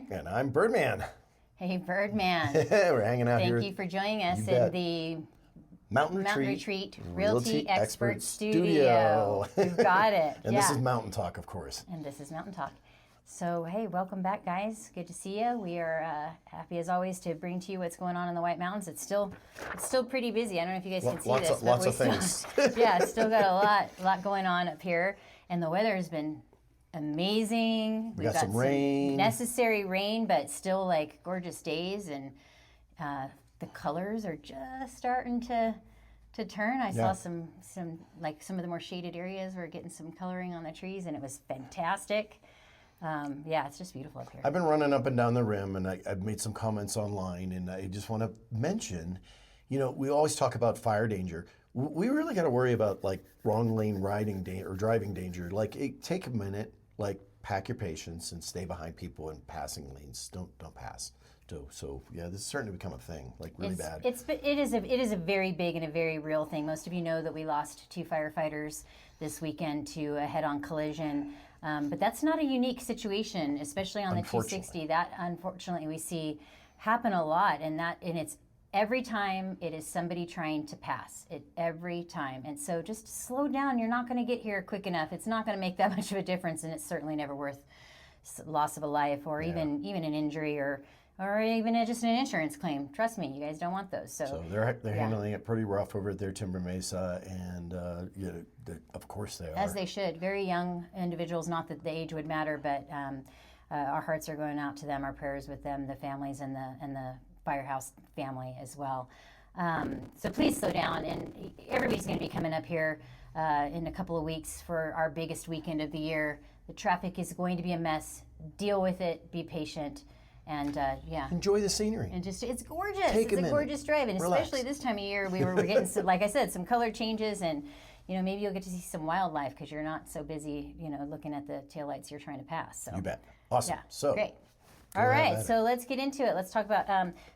Carin. And I'm Birdman. Hey, Birdman. We're hanging out here. Thank you for joining us in the Mountain Retreat Realty Expert Studio. You've got it. And this is Mountain Talk, of course. And this is Mountain Talk. So, hey, welcome back, guys. Good to see you. We are happy, as always, to bring to you what's going on in the White Mountains. It's still pretty busy. I don't know if you guys can see this. Lots of things. Yeah, still got a lot going on up here. And the weather has been amazing. We've got some rain. Necessary rain, but still like gorgeous days. And the colors are just starting to turn. I saw some of the more shaded areas were getting some coloring on the trees, and it was fantastic. It's just beautiful up here. I've been running up and down the rim, and I've made some comments online, and I just want to mention, we always talk about fire danger. We really got to worry about like wrong lane riding or driving danger. Like, take a minute, like pack your patience and stay behind people in passing lanes. Don't pass. So this is starting to become a thing, like really bad. It is a very big and a very real thing. Most of you know that we lost 2 firefighters this weekend to a head-on collision. But that's not a unique situation, especially on the 260. That, unfortunately, we see happen a lot, and it's every time it is somebody trying to pass. Every time. And so just slow down. You're not going to get here quick enough. It's not going to make that much of a difference, and it's certainly never worth loss of a life or even an injury or even just an insurance claim. Trust me, you guys don't want those. So they're handling it pretty rough over at their Timber Mesa, and of course they are. As they should. Very young individuals, not that the age would matter, but our hearts are going out to them, our prayers with them, the families and the Firehouse family as well. So please slow down, and everybody's going to be coming up here in a couple of weeks for our biggest weekend of the year. The traffic is going to be a mess. Deal with it. Be patient. And enjoy the scenery. And it's gorgeous. It's a gorgeous drive, and relax. Especially this time of year, we're getting some, like I said, some color changes, and maybe you'll get to see some wildlife because you're not so busy, looking at the taillights you're trying to pass. So. You bet. Awesome. Yeah. So great. All right, so let's get into it. Let's talk about,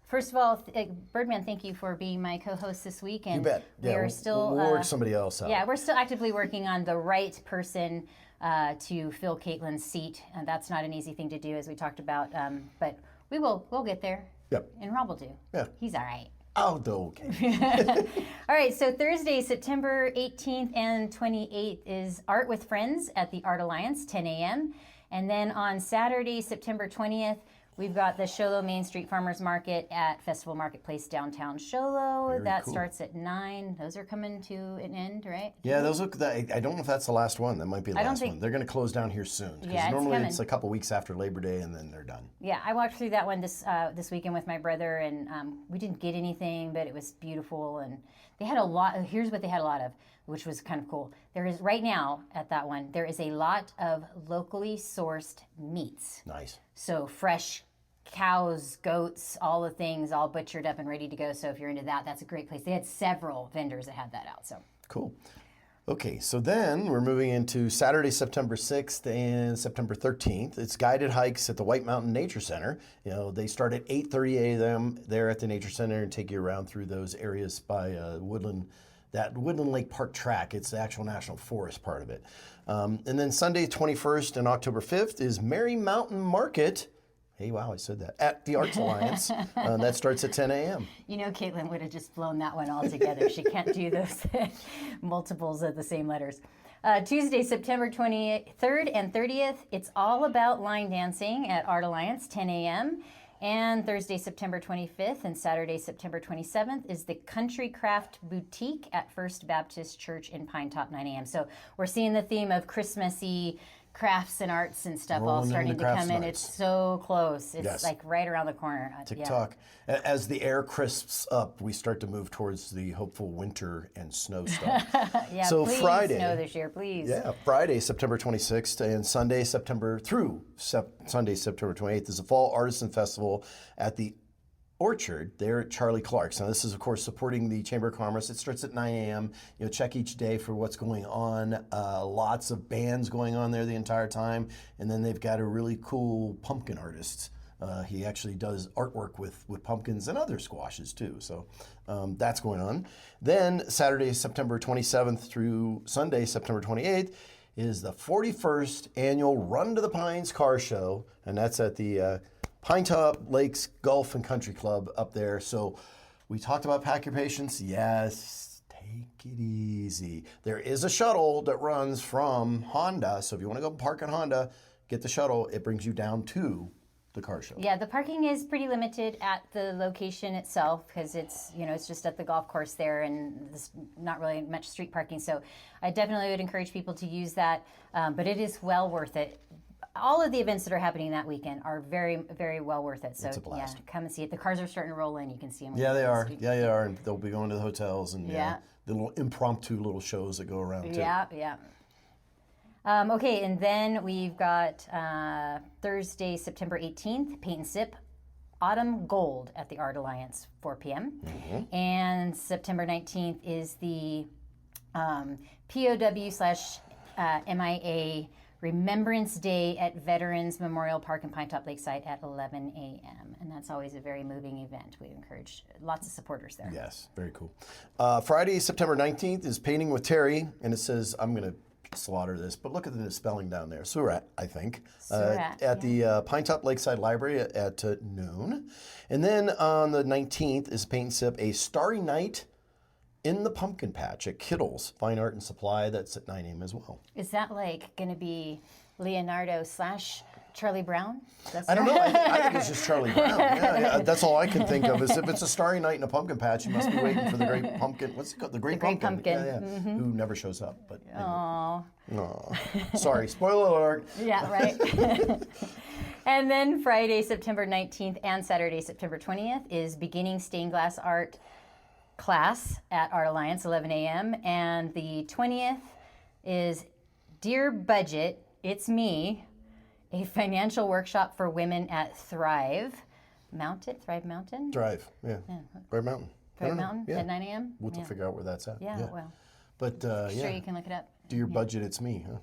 first of all, Birdman, thank you for being my co-host this week. And you bet. We'll work somebody else out. Yeah, we're still actively working on the right person to fill Caitlin's seat, and that's not an easy thing to do, as we talked about, but we'll get there. Yep. And Rob will do. Yeah. He's all right. I'll do okay. All right, so Thursday, September 18th and 28th is Art with Friends at the Art Alliance, 10 a.m., and then on Saturday, September 20th, we've got the Show Low Main Street Farmers Market at Festival Marketplace downtown Show Low. That starts at 9. Those are coming to an end, right? Yeah, those look. I don't know if that's the last one. That might be the last one. They're going to close down here soon. Yeah, normally it's a couple weeks after Labor Day, and then they're done. Yeah, I walked through that one this weekend with my brother, and we didn't get anything, but it was beautiful. And they had a lot. Here's what they had a lot of, which was kind of cool. There is right now at that one. There is a lot of locally sourced meats. Nice. So fresh cows, goats, all the things, all butchered up and ready to go. So if you're into that, that's a great place. They had several vendors that had that out. So cool. Okay, so then we're moving into Saturday, September 6th and September 13th. It's guided hikes at the White Mountain Nature Center. They start at 8:30 a.m. there at the Nature Center and take you around through those areas by Woodland Lake Park track. It's the actual National Forest part of it. And then Sunday, 21st and October 5th is Merry Mountain Market. Hey, wow, I said that. At the Arts Alliance. That starts at 10 a.m. Caitlin would have just blown that one all together. She can't do those multiples of the same letters. Tuesday, September 23rd and 30th, it's all about line dancing at Art Alliance, 10 a.m. And Thursday, September 25th and Saturday, September 27th is the Country Craft Boutique at First Baptist Church in Pinetop, 9 a.m. So we're seeing the theme of Christmassy crafts and arts and stuff all starting to come in. It's so close. It's like right around the corner. TikTok. Yeah. As the air crisps up, we start to move towards the hopeful winter and snow stuff. So please Friday, snow this year, please. Yeah, Friday, September 26th and Sunday, September 28th is the Fall Artisan Festival at the Orchard there at Charlie Clark's. Now, this is, of course, supporting the Chamber of Commerce. It starts at 9 a.m. Check each day for what's going on. Lots of bands going on there the entire time. And then they've got a really cool pumpkin artist. He actually does artwork with pumpkins and other squashes, too. So that's going on. Then Saturday, September 27th through Sunday, September 28th, is the 41st annual Run to the Pines car show. And that's at the Pinetop Lakes Golf and Country Club up there. So we talked about pack your patience. Yes, take it easy. There is a shuttle that runs from Honda. So if you want to go park in Honda, get the shuttle. It brings you down to the car show. Yeah, the parking is pretty limited at the location itself because it's just at the golf course there, and there's not really much street parking. So I definitely would encourage people to use that, but it is well worth it. All of the events that are happening that weekend are very, very well worth it. So It's a blast. Yeah, come and see it. The cars are starting to roll in. You can see them. Yeah, they are. Yeah, they are. And they'll be going to the hotels and Yeah. the little impromptu little shows that go around too. Yeah, yeah. Okay, and then we've got Thursday, September 18th, Paint and Sip, Autumn Gold at the Art Alliance, 4 p.m. Mm-hmm. And September 19th is the POW/MIA Remembrance Day at Veterans Memorial Park in Pinetop Lakeside at 11 a.m. And that's always a very moving event. We encourage lots of supporters there. Yes, very cool. Friday, September 19th is Painting with Terry, and it says, I'm going to slaughter this, but look at the spelling down there. Surat, I think. Surat, at the Pinetop Lakeside Library at noon. And then on the 19th is Paint and Sip, a Starry Night in the Pumpkin Patch at Kittle's Fine Art and Supply. That's at 9 a.m. as well. Is that like going to be Leonardo/Charlie Brown? I don't know. I think it's just Charlie Brown. Yeah, that's all I can think of is if it's a Starry Night in a pumpkin patch, you must be waiting for the great pumpkin. What's it called? The Great Pumpkin. Yeah. Mm-hmm. Who never shows up. But anyway. Aww. Sorry, spoiler alert. Yeah, right. And then Friday, September 19th and Saturday, September 20th is Beginning Stained Glass Art class at Art Alliance, 11 a.m. And the 20th is Dear Budget, It's Me, a financial workshop for women at Thrive Mountain. Drive, yeah. Thrive Mountain. Thrive Mountain at 9 a.m. We'll have to figure out where that's at. Yeah, well. But Sure, you can look it up. Dear Budget, It's Me. Huh?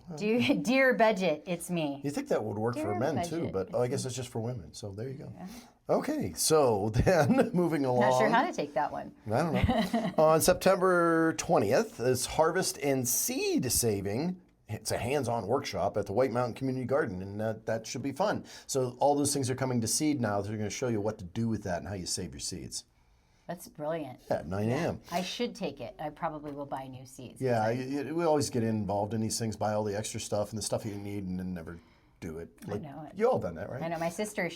Dear Budget, It's Me. You think that would work for men Budget, too, but I guess it's just for women. So there you go. Yeah. Okay, so then moving along. Not sure how to take that one. I don't know. On September 20th is Harvest and Seed Saving. It's a hands-on workshop at the White Mountain Community Garden, and that should be fun. So all those things are coming to seed now. They're going to show you what to do with that and how you save your seeds. That's brilliant. Yeah, 9 a.m. I should take it. I probably will buy new seeds. Yeah, we always get involved in these things, buy all the extra stuff and the stuff you need, and then never do it. I know it. You all done that, right? I know. My sister,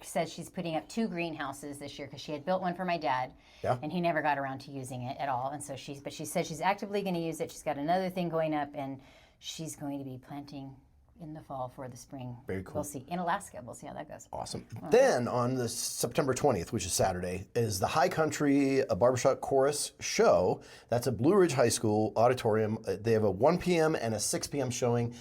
says she's putting up 2 greenhouses this year because she had built one for my dad, and he never got around to using it at all. And so she said she's actively going to use it. She's got another thing going up, and she's going to be planting in the fall for the spring. Very cool. We'll see. In Alaska, we'll see how that goes. Awesome. Then on the September 20th, which is Saturday, is the High Country Barbershop Chorus show. That's at Blue Ridge High School Auditorium. They have a 1 p.m. and a 6 p.m. showing.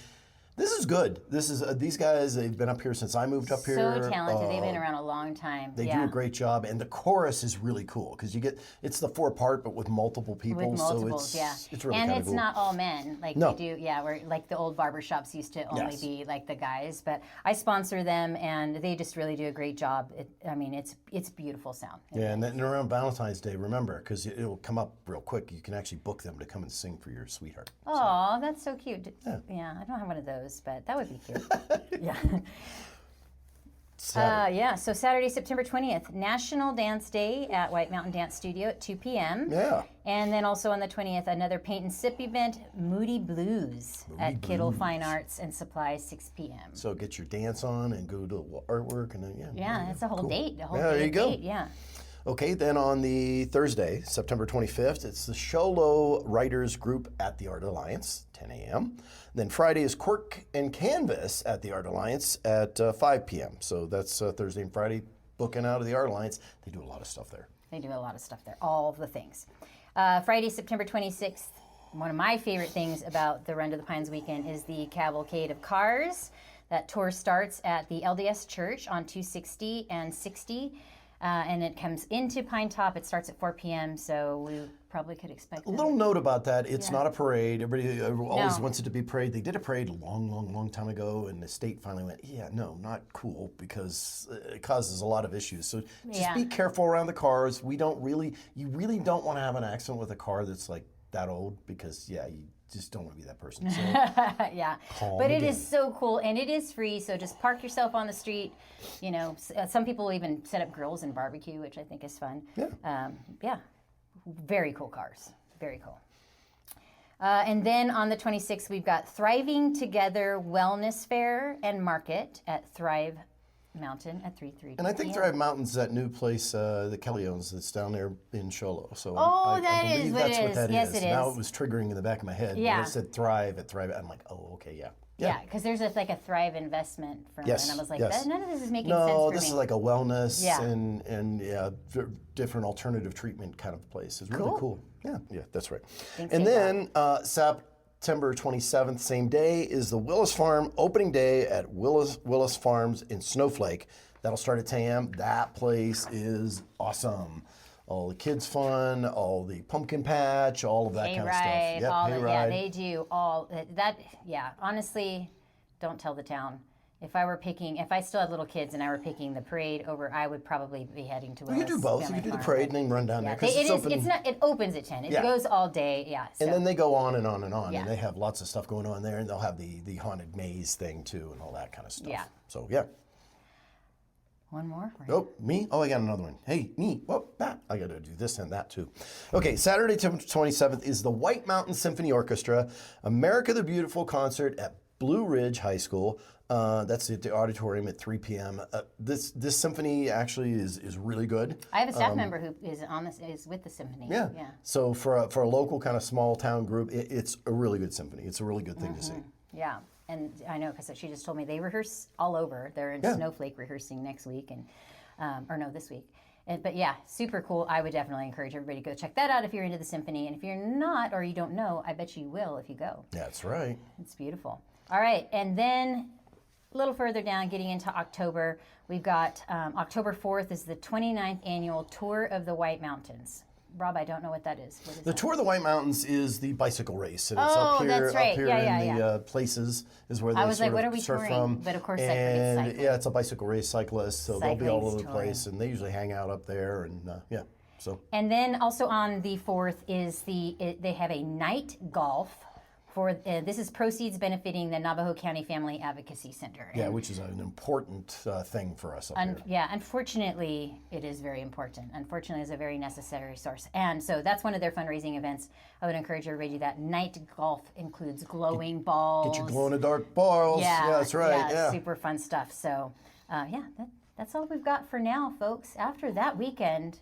This is good. This is these guys. They've been up here since I moved up here. So talented. They've been around a long time. They do a great job, and the chorus is really cool because it's the 4-part, but with multiple people. With multiples, so yeah. It's really and kind it's of cool. not all men. Like No. they do, yeah. Where like the old barbershops used to only Yes. be like the guys, but I sponsor them, and they just really do a great job. It's beautiful sound. Yeah, and then around Valentine's Day, remember, because it'll come up real quick. You can actually book them to come and sing for your sweetheart. Oh, that's so cute. Yeah, I don't have one of those, but that would be cute. Yeah. So Saturday, September 20th, National Dance Day at White Mountain Dance Studio at 2 p.m. Yeah. And then also on the 20th, another Paint and Sip event, Moody Blues at Kittle Fine Arts and Supply, 6 p.m. So get your dance on and go to the artwork and then Yeah, it's a whole date. A whole Yeah, there you go. date, yeah. Okay, then on the Thursday, September 25th, it's the Sholo Writers Group at the Art Alliance, 10 a.m. Then Friday is Cork and Canvas at the Art Alliance at 5 p.m. So that's Thursday and Friday, booking out of the Art Alliance. They do a lot of stuff there. They do a lot of stuff there, all the things. Friday, September 26th, one of my favorite things about the Run to the Pines weekend is the Cavalcade of Cars. That tour starts at the LDS Church on 260 and 60. And it comes into Pinetop. It starts at 4 p.m., so we probably could expect A little note about that. It's not a parade. Everybody always wants it to be a parade. They did a parade a long time ago, and the state finally went, no, not cool, because it causes a lot of issues. So just be careful around the cars. You really don't want to have an accident with a car that's like that old because, yeah, you just don't want to be that person. So yeah, calm but it again. is so cool, and it is free. So just park yourself on the street. You know, some people even set up grills and barbecue, which I think is fun. Yeah. Very cool cars. Very cool. And then on the 26th, we've got Thriving Together Wellness Fair and Market at Thrive Mountain at 3:30. And I think Thrive Mountain's that new place that Kelly owns that's down there in Sholo. So Oh, I believe that's what that Yes, is. it is. Now it was triggering in the back of my head. Yeah. When it said Thrive at Thrive. I'm like, oh, okay, yeah. Yeah, because there's like a Thrive investment firm, Yes, and I was like, yes. none of this is making sense for No, me. this is like a wellness Yeah. and different alternative treatment kind of place. It's really cool. Yeah, that's right. Thanks, And Dave. then September 27th, same day, is the Willis Farm opening day at Willis Farms in Snowflake. That'll start at 10 a.m. That place is awesome. All the kids' fun, all the pumpkin patch, all of that kind of stuff. Hayride, Yep, all hayride. yeah, they do all that. Yeah, honestly, don't tell the town. If I still had little kids and I were picking the parade over, I would probably be heading to Willis. You can do both. You Family can do the Farm, parade but- and then run down there. Yeah, 'Cause it's open. it opens at 10. It Yeah. goes all day. Yeah. So. And then they go on and on and on. Yeah. And they have lots of stuff going on there. And they'll have the haunted maze thing too and all that kind of stuff. Yeah. So, yeah. One more. Oh, me? Oh, I got another one. Hey, me. Whoop, that. I got to do this and that too. Okay, Saturday, 27th is the White Mountain Symphony Orchestra, America the Beautiful concert at Blue Ridge High School. That's at the auditorium at 3 p.m. This symphony actually is really good. I have a staff member who is with the symphony. Yeah. So for a local kind of small town group, it's a really good symphony. It's a really good thing to see. Yeah. And I know because she just told me they rehearse all over. They're in Snowflake rehearsing next week this week. But yeah, super cool. I would definitely encourage everybody to go check that out if you're into the symphony. And if you're not or you don't know, I bet you will if you go. That's right. It's beautiful. All right. And then a little further down, getting into October, we've got October 4th is the 29th annual Tour of the White Mountains. Rob, I don't know what that is. What is The that? Tour of the White Mountains is the bicycle race, and it's Oh, up here, that's right. up here Yeah, in the places is where they I was like, sort what of are we surf touring? from. But of course, it's and cycling. yeah, it's a bicycle race cyclist, so they'll be all over the Cycling's place, and they usually hang out up there, and so. And then also on the 4th is they have a night golf for this is proceeds benefiting the Navajo County Family Advocacy Center. Yeah, And which is an important thing for us up here. yeah, unfortunately, it is very important. Unfortunately, it's a very necessary source. And so that's one of their fundraising events. I would encourage everybody to do that. Night golf includes glowing balls. Get your glow-in-the-dark balls. Yeah, that's right. Yeah. Super fun stuff. So, that's all we've got for now, folks. After that weekend,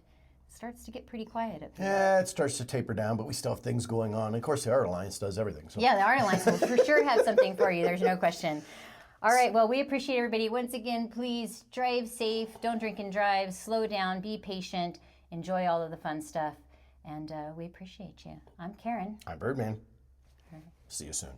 it starts to get pretty quiet up here. Yeah, it starts to taper down, but we still have things going on. And of course, the Art Alliance does everything. So. Yeah, the Art Alliance will for sure have something for you. There's no question. All right, well, we appreciate everybody. Once again, please drive safe. Don't drink and drive. Slow down. Be patient. Enjoy all of the fun stuff. And we appreciate you. I'm Carin. I'm Birdman. See you soon.